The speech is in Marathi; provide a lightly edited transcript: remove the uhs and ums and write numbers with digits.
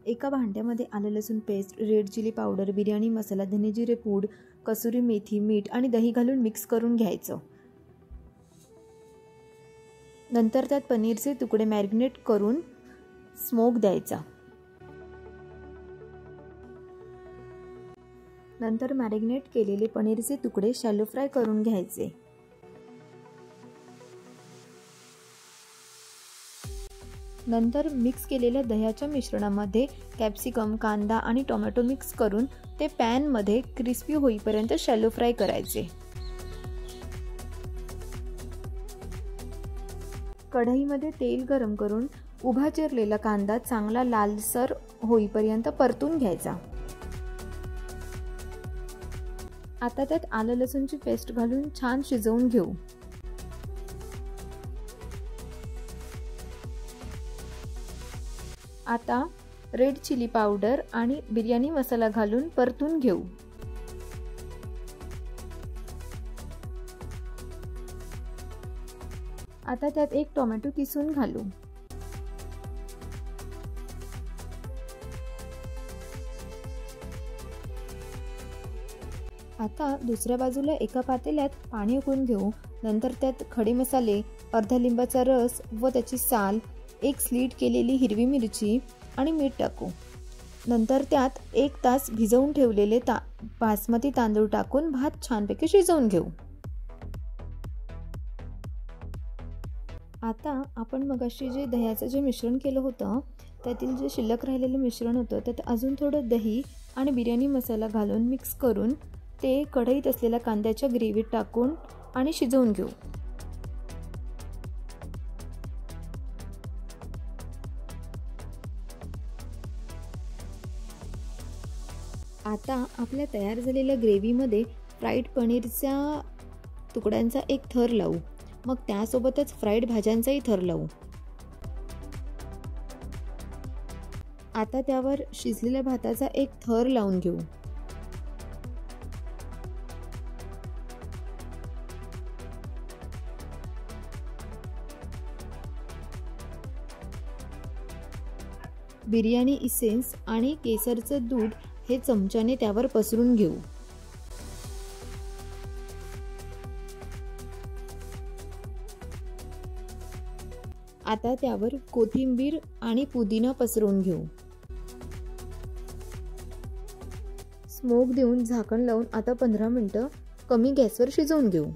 एका भांड्यामध्ये आलं लसूण paste, red chilli powder, biryani masala, धने जिरे पूड, कसुरी मेथी, मीठ आणि दही घालून मिक्स करून घ्यायचं। नंतर त्यात पनीरचे तुकडे मॅरिनेट करून स्मोक द्यायचा। नंतर मॅरिनेट केलेले पनीरचे तुकडे शॅलो फ्राय करून घ्यायचे। नंतर मिक्स केलेल्या दह्याच्या मिश्रणामध्ये कॅप्सिकम, कांदा आणि टोमॅटो मिक्स करून ते पॅनमध्ये क्रिस्पी होईपर्यंत शॅलो फ्राय करायचे। कढईमध्ये तेल गरम करून उभा चिरलेला कांदा चांगला लालसर होईपर्यंत परतून घ्यायचा। आता त्यात आलं लसूणची पेस्ट घालून छान शिजवून घेऊ। आता रेड चिली पावडर आणि बिर्याणी मसाला घालून परतून घेऊ। आता त्यात एक टोमॅटो किसून घालू। आता दुसऱ्या बाजूला एका पातेल्यात पाणी उकळून घेऊ। नंतर त्यात खडे मसाले, अर्धा लिंबाचा रस व त्याची साल, एक स्लीट केलेली हिरवी मिरची आणि मीठ टाकू। नंतर त्यात 1 तास भिजवून ठेवलेले बासमती तांदूळ टाकून भात छानपैकी शिजवून घेऊ। आता आपण मगाशी जे दह्याचं जे मिश्रण केलं होतं त्यातील जे शिल्लक राहिलेलं मिश्रण होतं त्यात अजून थोडं दही आणि बिर्याणी मसाला घालून मिक्स करून ते कढईत असलेल्या कांद्याच्या ग्रेव्हीत टाकून आणि शिजवून घेऊ। आता आपल्या तयार झालेल्या ग्रेव्हीमध्ये फ्राईड पनीरच्या तुकड्यांचा एक थर लावू। मग त्यासोबतच फ्राईड भाज्यांचाही थर लावू। आता त्यावर शिजलेल्या भाताचा एक थर लावून घेऊ। बिर्याणी इसेन्स आणि केसरचं दूध हे चमच्याने त्यावर पसरून घेऊ। आता त्यावर कोथिंबीर आणि पुदिना पसरवून घेऊ। स्मोक देऊन झाकण लावून आता 15 मिनिटं कमी गॅसवर शिजवून घेऊ।